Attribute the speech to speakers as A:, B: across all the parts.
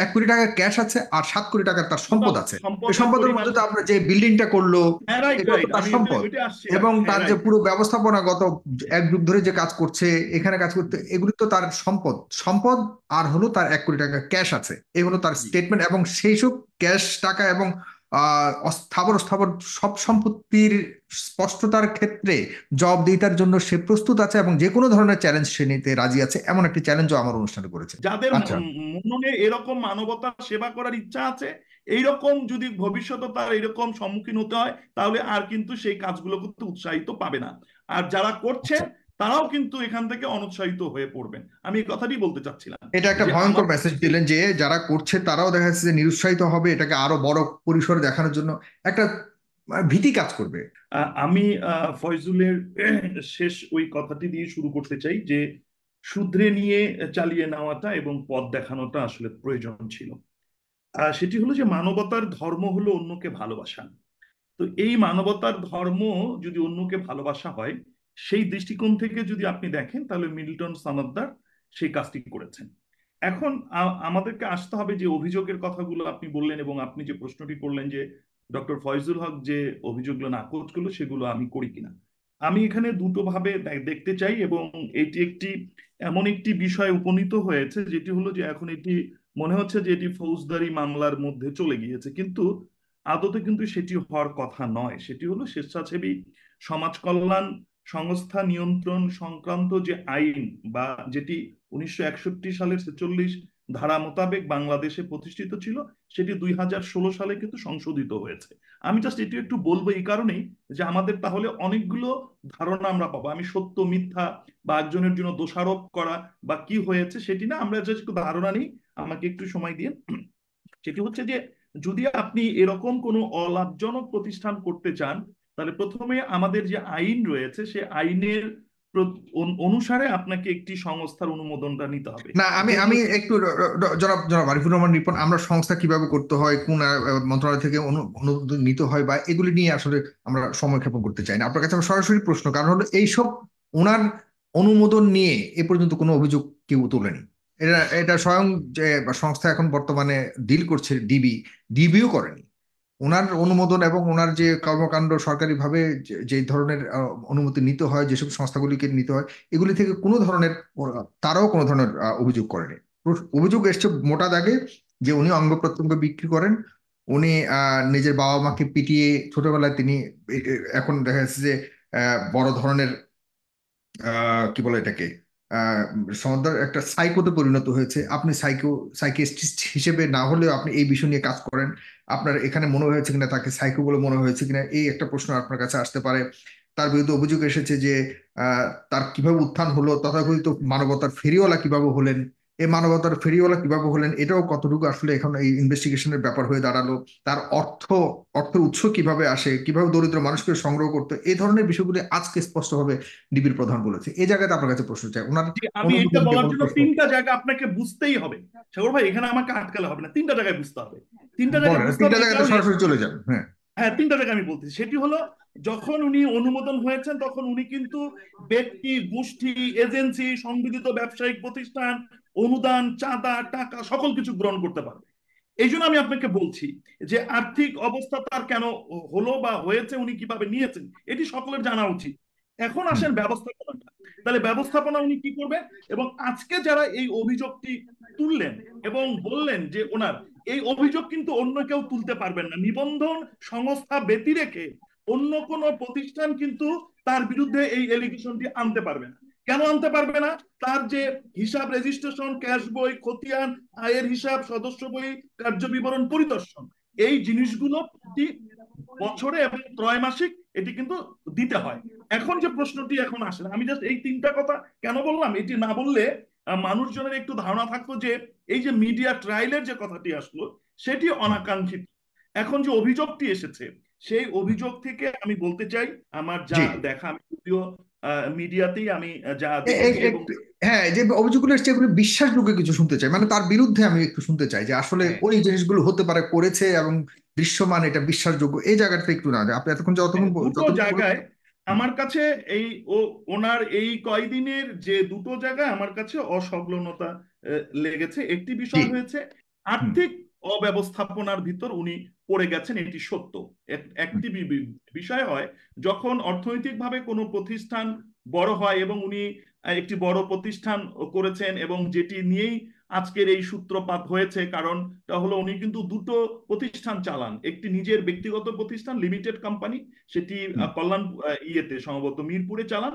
A: 1 কোটি টাকা ক্যাশ আছে আর 7 কোটি টাকার তার সম্পদ আছে। এই
B: সম্পদের
A: সম্পদের
B: পরিমাণ।
A: মধ্যে তো আপনার যে বিল্ডিংটা করলো
B: হ্যাঁ, রাইট
A: এটাও তো
B: রাইট,
A: তার
B: আমি
A: সম্পদ,
B: ওইটা আসছিলাম।
A: এবং
B: হ্যাঁ,
A: তার যে
B: রাইট।
A: পুরো ব্যবস্থাপনা গত 1 যুগ ধরে যে কাজ করছে এখানে কাজ করতে, এগুলি তো তার সম্পদ। সম্পদ আর হলো তার 1 কোটি টাকা ক্যাশ আছে, এই হলো তার
B: জি।
A: স্টেটমেন্ট। এবং সেই সব ক্যাশ টাকা এবং স্থাবর স্থাবর সব সম্পত্তির স্পষ্টতার ক্ষেত্রে জবাবদিহিতার জন্য সে প্রস্তুত আছে, এবং যে কোনো ধরনের চ্যালেঞ্জ সে নিতে রাজি আছে, এমন একটি চ্যালেঞ্জও আমার অনুষ্ঠানে করেছে।
B: যাদের
A: আচ্ছা,
B: মননে এরকম মানবতার সেবা করার ইচ্ছা আছে, এইরকম যদি ভবিষ্যতে তার এরকম সম্মুখীন হতে হয়, তাহলে আর কিন্তু সেই কাজগুলো করতে উৎসাহিত পাবে না। আর যারা করছে
A: আচ্ছা,
B: তারাও কিন্তু এখান থেকে অনুৎসাহিত হয়ে পড়বেন। আমি এই কথাটি বলতে চাচ্ছিলাম
A: এটা একটা
B: যে
A: ভয়ঙ্কর
B: আমাদের
A: মেসেজ দিলেন যে যারা করছে তারাও দেখা যাচ্ছে যে নিরুৎসাহিত হবে, এটাকে আরো বড় পরিসরে দেখানোর জন্য একটা ভীতি কাজ করবে।
B: আমি ফয়জুলের শেষ ওই কথাটি দিয়ে শুরু করতে চাই যে শুধরে নিয়ে চালিয়ে নেওয়াটা এবং পথ দেখানোটা আসলে প্রয়োজন ছিল। সেটি হলো যে মানবতার ধর্ম হলো অন্যকে ভালোবাসা। তো এই মানবতার ধর্ম যদি অন্যকে ভালোবাসা হয়, সেই দৃষ্টিকোণ থেকে যদি আপনি দেখেন, তাহলে মিল্টন সামাদ্দার সেই কাজটি করেছেন। এখন আমাদেরকে আসতে হবে যে অভিযোগের কথাগুলো আপনি বললেন, এবং আপনি যে প্রশ্নটি করলেন যে ডক্টর ফয়জুল হক যে অভিযোগগুলো নাকচ করলো সেগুলো আমি করি কিনা। আমি এখানে দুটো ভাবে দেখতে চাই, এবং এটি একটি এমন একটি বিষয় উপনীত হয়েছে যেটি হলো যে এখন এটি মনে হচ্ছে যে এটি ফৌজদারি মামলার মধ্যে চলে গিয়েছে, কিন্তু আদতে কিন্তু সেটি হওয়ার কথা নয়। সেটি হলো স্বেচ্ছাসেবী সমাজ কল্যাণ সংস্থা নিয়ন্ত্রণ সংক্রান্ত যে আইন, বা যেটি 1961 সালের 46 ধারা মোতাবেক বাংলাদেশে প্রতিষ্ঠিত ছিল, সেটি 2016 সালে কিন্তু সংশোধিত হয়েছে। আমি জাস্ট এটি একটু বলবো এই কারণেই যে আমাদের তাহলে অনেকগুলো ধারণা আমরা পাবো। আমি সত্য মিথ্যা বা একজনের জন্য দোষারোপ করা বা কি হয়েছে সেটি না, আমরা জাস্ট একটু ধারণা নিই। আমাকে একটু সময় দিন। সেটি হচ্ছে যে যদি আপনি এরকম কোনো অলাভজনক প্রতিষ্ঠান করতে চান, তাহলে প্রথমে আমাদের যে আইন রয়েছে সে আইনের অনুসারে আপনাকে একটি সংস্থার অনুমোদনটা নিতে হবে।
A: না, আমি
B: যেমন
A: আমি একটু জনাব জনাব আরিফুর রহমান রিপন, আমরা সংস্থা কিভাবে করতে হয়, কোন মন্ত্রণালয় থেকে অনুমোদন নিতে হয় বা এগুলি নিয়ে আসলে আমরা সময় ক্ষেপণ করতে চাই না। আপনার কাছে আমার সরাসরি প্রশ্ন, কারণ হলো এইসব ওনার অনুমোদন নিয়ে এ পর্যন্ত কোনো অভিযোগ কেউ তোলেনি। এটা এটা স্বয়ং যে সংস্থা এখন বর্তমানে ডিল করছে ডিবিও করেনি। ওনার অনুমোদন এবং ওনার যে কর্মকাণ্ড সরকারিভাবে যে ধরনের অনুমতি নিতে হয়, যেসব সংস্থাগুলিকে নিতে হয়, এগুলি থেকে কোনো ধরনের তারাও কোনো ধরনের অভিযোগ করেনি। অভিযোগ এসছে মোটা দাগে যে উনি অঙ্গ প্রত্যঙ্গ বিক্রি করেন, উনি নিজের বাবা মাকে পিটিয়ে ছোটবেলায় তিনি এখন দেখা যাচ্ছে যে বড় ধরনের কি বলে এটাকে আহ সমান্তরাল একটা সাইকোতে পরিণত হয়েছে। আপনি সাইকিয়াট্রিস্ট হিসেবে না হলেও আপনি এই বিষয় নিয়ে কাজ করেন, আপনার এখানে মনে হয়েছে কিনা তাকে সাইকো বলে মনে হয়েছে কিনা, এই একটা প্রশ্ন আপনার কাছে আসতে পারে। তার বিরুদ্ধে অভিযোগ এসেছে যে তার কিভাবে উত্থান হলো, তথাকথিত মানবতার ফেরিওয়ালা কিভাবে হলেন, এই মানবতার ফেরিওয়ালা কিভাবে হলেন এটাও কতটুকু আসলে এখন এই ইনভেস্টিগেশনের ব্যাপার হয়ে দাঁড়ালো। তার অর্থের উৎস কিভাবে আসে, কিভাবে দরিদ্র মানুষকে সংগ্রহ করতে, এই ধরনের বিষয়গুলি আজকে স্পষ্টভাবে ডিবির প্রধান বলেছে। এই জায়গাতে আপনার কাছে প্রশ্ন চাই, ওনার
B: যে আমি এটা
A: অনুমোদন নিয়ে
B: বলার
A: কোনো
B: জন্য
A: প্রশ্ন।
B: তিনটা জায়গা আপনাকে বুঝতেই হবে। সাগর ভাই, এখানে আমাকে আটকালে হবে না, তিনটা জায়গায় বুঝতে হবে। তিনটা জায়গায়
A: বলেন,
B: বুঝতে হবে
A: তিনটা
B: এই
A: জায়গাতে
B: কারণে।
A: সরাসরি চলে যান, হ্যাঁ।
B: হ্যাঁ, তিনটা জায়গায় আমি বলতেছি। সেটি হলো যখন উনি অনুমোদন হয়েছেন তখন উনি কিন্তু ব্যক্তি গোষ্ঠী এজেন্সি সংবিধিত ব্যবসায়িক প্রতিষ্ঠান অনুদান চাঁদা টাকা সকল কিছু গ্রহণ করতে পারবে। এই জন্য আমি আপনাকে বলছি যে আর্থিক অবস্থা তার কেন হলো বা হয়েছে, উনি কিভাবে নিয়েছেন, এটি সকলের জানা উচিত। এখন
A: হুম।
B: আসেন ব্যবস্থাপনাটা। তাহলে ব্যবস্থাপনা উনি কি করবে? এবং আজকে যারা এই অভিযোগটি তুললেন এবং বললেন যে ওনার এই অভিযোগ কিন্তু অন্য কেউ তুলতে পারবেন না, নিবন্ধন সংস্থা ব্যতি রেখে অন্য কোনো প্রতিষ্ঠান কিন্তু তার বিরুদ্ধে এই এলিগেশনটি আনতে পারবে না। কেন আনতে পারবে না? তার যে হিসাব রেজিস্ট্রেশন, ক্যাশ বই, খতিয়ান, আয়ের হিসাব, সদস্য বই, কার্য বিবরণ পরিদর্শন, এই জিনিসগুলো প্রতি বছরে এবং ত্রৈমাসিক এটি কিন্তু দিতে হয়। এখন যে প্রশ্নটি এখন আসে, আমি জাস্ট এই তিনটা কথা কেন বললাম, এটি না বললে মানুষজনের একটু ধারণা থাকতো যে এই যে মিডিয়া ট্রায়ালের যে কথাটি আসলো সেটি অনাকাঙ্ক্ষিত। এখন যে অভিযোগটি এসেছে সেই অভিযোগ থেকে আমি বলতে চাই, আমার যা
A: জি।
B: দেখা, আমি যদিও মিডিয়াতেই আমি যা
A: এ- এ-
B: দেখেছি এবং
A: একটু- হ্যাঁ, যে অভিযোগগুলো এসছে এগুলো বিশ্বাসযোগ্য কিছু শুনতে চাই, মানে তার বিরুদ্ধে আমি একটু শুনতে চাই যে আসলে
B: হ্যাঁ,
A: ওই জিনিসগুলো হতে পারে করেছে এবং দৃশ্যমান এটা বিশ্বাসযোগ্য, এই জায়গাটা একটু না আপনি এতক্ষণ যতক্ষণ
B: দুটো
A: যতটুকু
B: জায়গায়
A: বলেছেন।
B: আমার কাছে এই ওনার এই কয়দিনের যে দুটো জায়গায় আমার কাছে অসংলগ্নতা লেগেছে। একটি
A: জি।
B: বিষয় হয়েছে
A: হুম
B: আর্থিক অব্যবস্থাপনার ভিতর উনি পড়ে গেছেন, এটি সত্য।
A: হুম
B: একটি বিষয় হয় যখন অর্থনৈতিকভাবে কোনো প্রতিষ্ঠান বড় হয়, এবং উনি একটি বড় প্রতিষ্ঠান করেছেন, এবং যেটি নিয়েই আজকের এই সূত্রপাত হয়েছে। কারণটা হলো উনি কিন্তু দুটো প্রতিষ্ঠান চালান, একটি নিজের ব্যক্তিগত প্রতিষ্ঠান লিমিটেড কোম্পানি, সেটি
A: হুম
B: কল্যাণ ইয়েতে সম্ভবত মিরপুরে চালান।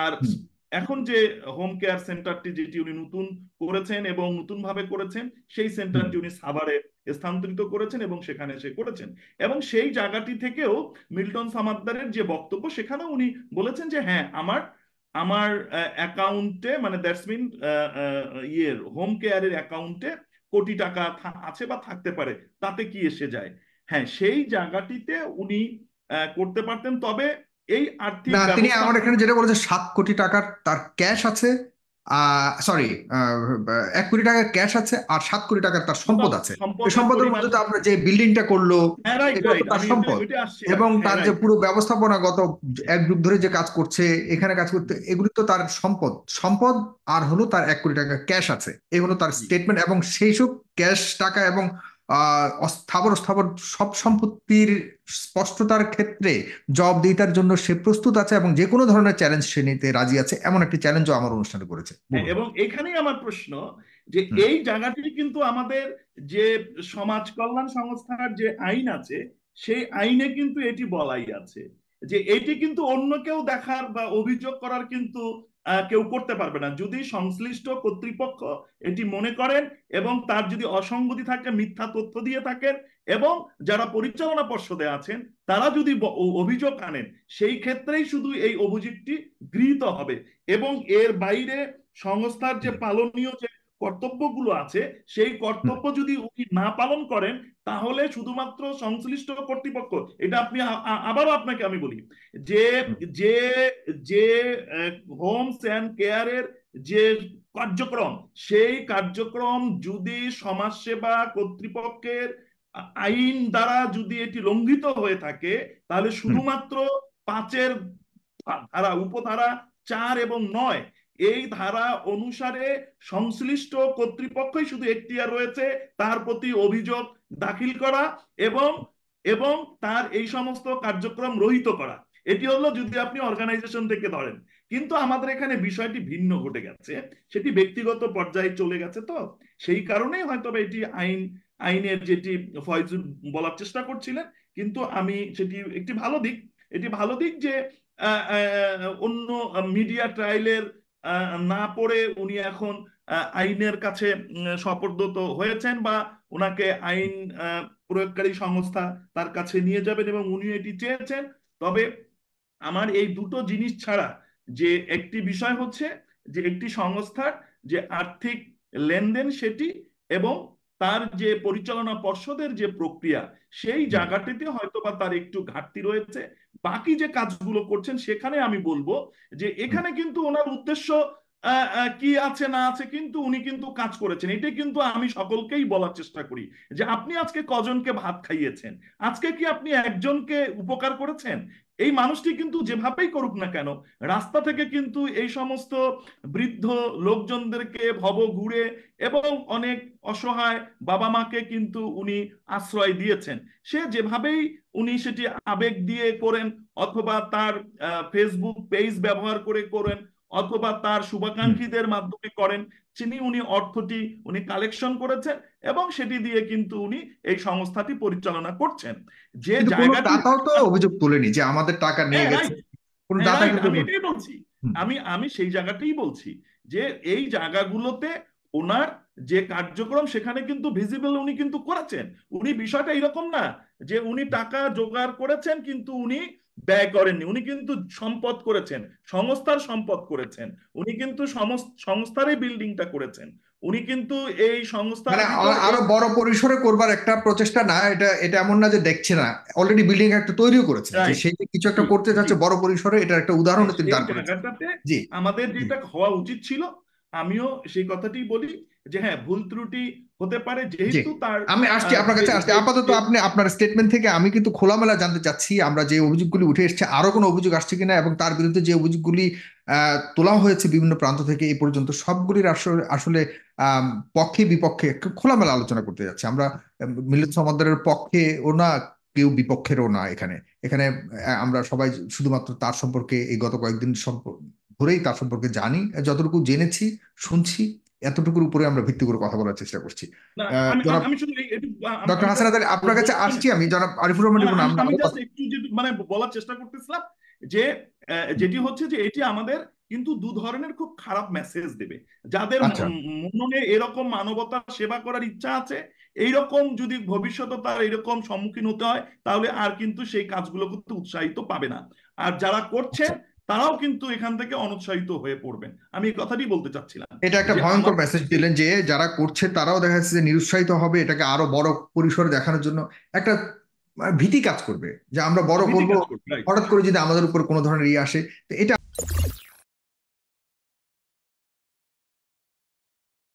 B: আর
A: হুম
B: এখন যে হোম কেয়ার সেন্টারটি যেটি উনি নতুন করেছেন এবং নতুন ভাবে করেছেন, সেই
A: হুম
B: সেন্টারটি উনি সাভারে স্থানান্তরিত করেছেন এবং সেখানে সে করেছেন। এবং সেই জায়গাটি থেকেও মিল্টন সামাদ্দারের যে বক্তব্য, সেখানেও উনি বলেছেন যে হ্যাঁ, আমার আমার অ্যাকাউন্টে, মানে দ্যাটস মিন ইয়ের হোম কেয়ারের অ্যাকাউন্টে কোটি টাকা আছে বা থাকতে পারে, তাতে কি এসে যায়। হ্যাঁ, সেই জায়গাটিতে উনি করতে পারতেন, তবে এই আর্থিক
A: না, তিনি আমার
B: ব্যবস্থাপনা।
A: এখানে যেটা বলেছে 7 কোটি টাকার তার ক্যাশ আছে, সরি, 1 কোটি টাকার ক্যাশ আছে আর 7 কোটি টাকার তার সম্পদ আছে। এই
B: সম্পদের
A: সম্পদের
B: পরিমাণ।
A: মধ্যে তো আপনার যে বিল্ডিংটা করলো
B: হ্যাঁ, রাইট
A: এটাও তো
B: রাইট,
A: তার
B: আমি
A: সম্পদ,
B: ওইটা আসছিলাম।
A: এবং
B: হ্যাঁ,
A: তার যে
B: রাইট।
A: পুরো ব্যবস্থাপনা গত 1 যুগ ধরে যে কাজ করছে, এখানে কাজ করতে, এগুলি তো তার সম্পদ। সম্পদ আর হলো তার 1 কোটি টাকা ক্যাশ আছে, এই হলো তার
B: জি।
A: স্টেটমেন্ট। এবং সেই সব ক্যাশ টাকা এবং স্থাবর স্থাবর সব সম্পত্তির স্পষ্টতার ক্ষেত্রে জবাবদিহিতার জন্য সে প্রস্তুত আছে, এবং যে কোনো ধরনের চ্যালেঞ্জ সে নিতে রাজি আছে, এমন একটি চ্যালেঞ্জও আমার অনুষ্ঠানে করেছে।
B: হ্যাঁ,
A: বলুন।
B: এবং এখানেই আমার প্রশ্ন, যে
A: হুম
B: এই জায়গাটি কিন্তু আমাদের যে সমাজ কল্যাণ সংস্থার যে আইন আছে, সেই আইনে কিন্তু এটি বলাই আছে যে এটি কিন্তু অন্য কেউ দেখার বা অভিযোগ করার কিন্তু কেউ করতে পারবে না, যদি সংশ্লিষ্ট কর্তৃপক্ষ এটি মনে করেন এবং তার যদি অসঙ্গতি থাকে, মিথ্যা তথ্য দিয়ে থাকেন, এবং যারা পরিচালনা পর্ষদে আছেন তারা যদি অভিযোগ আনেন, সেই ক্ষেত্রেই শুধু এই অভিযোগটি গৃহীত হবে। এবং এর বাইরে সংস্থার যে
A: হুম
B: পালনীয় যে কর্তব্যগুলো আছে, সেই
A: হুম
B: কর্তব্য যদি উনি না পালন করেন, তাহলে শুধুমাত্র সংশ্লিষ্ট কর্তৃপক্ষ, এটা আপনি আবারও আপনাকে আমি বলি, যে
A: হুম
B: যে যে হোমস অ্যান্ড কেয়ারের যে কার্যক্রম, সেই কার্যক্রম যদি সমাজসেবা কর্তৃপক্ষের আইন দ্বারা যদি এটি লঙ্ঘিত হয়ে থাকে, তাহলে
A: হুম
B: শুধুমাত্র 5-এর ধারা, উপধারা 4 এবং 9, এই ধারা অনুসারে সংশ্লিষ্ট কর্তৃপক্ষই শুধু এখতিয়ার রয়েছে তার প্রতি অভিযোগ দাখিল করা এবং এবং তার এই সমস্ত কার্যক্রম রহিত করা। এটি হলো যদি আপনি অর্গানাইজেশন থেকে ধরেন। কিন্তু আমাদের এখানে বিষয়টি ভিন্ন ঘটে গেছে, সেটি ব্যক্তিগত পর্যায়ে চলে গেছে। তো সেই কারণেই হয়তো এটি আইনের যেটি ফয়জুল বলার চেষ্টা করছিলেন, কিন্তু আমি সেটি একটি ভালো দিক, এটি ভালো দিক যে অন্য মিডিয়া ট্রায়ালের না পড়ে উনি এখন আইনের কাছে সোপর্দ হয়েছেন, বা ওনাকে আইন প্রয়োগকারী সংস্থা তার কাছে নিয়ে যাবেন, এবং উনি এটি চেয়েছেন। তবে আমার এই দুটো জিনিস ছাড়া যে একটি বিষয় হচ্ছে যে একটি সংস্থার যে আর্থিক লেনদেন সেটি, এবং তার যে পরিচালনা পর্ষদের যে প্রক্রিয়া, সেই
A: হুম
B: জায়গাটিতে হয়তো বা তার একটু ঘাটতি রয়েছে। বাকি যে কাজগুলো করছেন সেখানে আমি বলবো যে
A: হুম
B: এখানে কিন্তু ওনার উদ্দেশ্য কি আছে না আছে, কিন্তু উনি কিন্তু কাজ করেছেন। এটা কিন্তু আমি সকলকেই বলার চেষ্টা করি যে আপনি আজকে কজনকে ভাত খাইয়েছেন, আজকে কি আপনি একজনকে উপকার করেছেন? এই মানুষটি কিন্তু যেভাবেই করুক না কেন, রাস্তা থেকে কিন্তু এই সমস্ত বৃদ্ধ লোকজনদেরকে ভব ঘুরে এবং অনেক অসহায় বাবা মাকে কিন্তু উনি আশ্রয় দিয়েছেন। সে যেভাবেই উনি সেটি আবেগ দিয়ে করেন, অথবা তার ফেসবুক পেজ ব্যবহার করে করেন, অথবা তার
A: হুম।
B: শুভাকাঙ্ক্ষীদের মাধ্যমে করেন, উনি অর্থটি উনি কালেকশন করেছেন, এবং সেটি দিয়ে কিন্তু উনি এই সংস্থাটি পরিচালনা করছেন। যে
A: কিন্তু কোনো
B: জায়গাটি।
A: দাতাও তো অভিযোগ তোলেনি যে আমাদের টাকা নিয়ে
B: হ্যাঁ,
A: গেছে।
B: রাইট।
A: কোনো
B: হ্যাঁ,
A: দাতা
B: রাইট,
A: কিন্তু
B: আমি এটাই বলছি।
A: হুম
B: আমি আমি সেই জায়গাটাই বলছি যে এই জায়গাগুলোতে ওনার যে কার্যক্রম, সেখানে কিন্তু ভিজিবল উনি কিন্তু করেছেন। উনি বিষয়টা এরকম না যে উনি টাকা জোগাড় করেছেন কিন্তু উনি ব্যয় করেননি, উনি কিন্তু সম্পদ করেছেন, সংস্থার সম্পদ করেছেন। উনি কিন্তু সংস্থারই বিল্ডিংটা করেছেন। উনি কিন্তু এই সংস্থার
A: মানে
B: ভিতর এই।
A: আরো বড় পরিসরে করবার একটা প্রচেষ্টা, না এটা এটা এমন না যে দেখছে না, অলরেডি বিল্ডিং একটা তৈরিও করেছেন, যে
B: রাইট।
A: সেই যে কিছু
B: জি,
A: একটা করতে
B: জি।
A: যাচ্ছে বড় পরিসরে, এটার একটা উদাহরণও তিনি
B: সেই
A: দাঁড় করেছেন।
B: জায়গাটাতে
A: জি
B: আমাদের
A: জি
B: যেটা হওয়া উচিত ছিল, আমিও সেই কথাটি বলি যে হ্যাঁ, ভুল ত্রুটি হতে পারে
A: জি,
B: যেহেতু তার
A: আমি আসছি আপনার
B: যে
A: কাছে আসছি।
B: যে
A: আপাতত
B: যে
A: আপনি আপনার স্টেটমেন্ট থেকে আমি কিন্তু খোলামেলা জানতে চাচ্ছি আমরা যে অভিযোগগুলি উঠে এসেছে আরো কোনো অভিযোগ আসছে কিনা, এবং তার বিরুদ্ধে যে অভিযোগগুলি তোলা হয়েছে বিভিন্ন প্রান্ত থেকে এই পর্যন্ত সবগুলির আসলে আসলে আম, পক্ষে বিপক্ষে একটু খোলামেলা আলোচনা করতে যাচ্ছি আমরা। মিল্লাত সমাদরের পক্ষে ও না, কেউ বিপক্ষেরও না এখানে। এখানে আমরা সবাই শুধুমাত্র তার সম্পর্কে এই গত কয়েকদিন ধরেই তার সম্পর্কে জানি, যতটুকু জেনেছি শুনছি এতটুকুর উপরে আমরা ভিত্তি করে কথা বলার চেষ্টা করছি।
B: না, আমি
A: জনাব
B: আমি শুধু একটু
A: ডক্টর
B: আমি
A: হাসান
B: জাস্ট
A: আলী, আপনার কাছে আসছি আমি। জনাব আরিফুর রহমান রিপন, আমরা
B: আমি
A: আরো
B: জাস্ট
A: কথা।
B: একটু মানে বলার চেষ্টা করতেছিলাম যে যেটি হচ্ছে যে এটি আমাদের কিন্তু দু ধরনের খুব খারাপ মেসেজ দেবে। যাদের
A: আচ্ছা,
B: মনে এরকম মানবতার সেবা করার ইচ্ছা আছে, এইরকম যদি ভবিষ্যতে তার এরকম সম্মুখীন হতে হয়, তাহলে আর কিন্তু সেই কাজগুলো করতে উৎসাহিত পাবে না। আর যারা করছে
A: আচ্ছা,
B: তারাও কিন্তু এখান থেকে অনুৎসাহিত হয়ে পড়বেন। আমি এই কথাটি বলতে চাচ্ছিলাম
A: এটা একটা
B: যে
A: ভয়ঙ্কর
B: আমাদের
A: মেসেজ দিলেন যে যারা করছে তারাও দেখা যাচ্ছে যে নিরুৎসাহিত হবে, এটাকে আরো বড় পরিসরে দেখানোর জন্য একটা ভীতি কাজ করবে যে আমরা বড়
B: ভীতি
A: করব
B: কাজ করবে, রাইট।
A: হঠাৎ করে যদি আমাদের উপর কোনো ধরনের ইয়ে আসে। তো এটা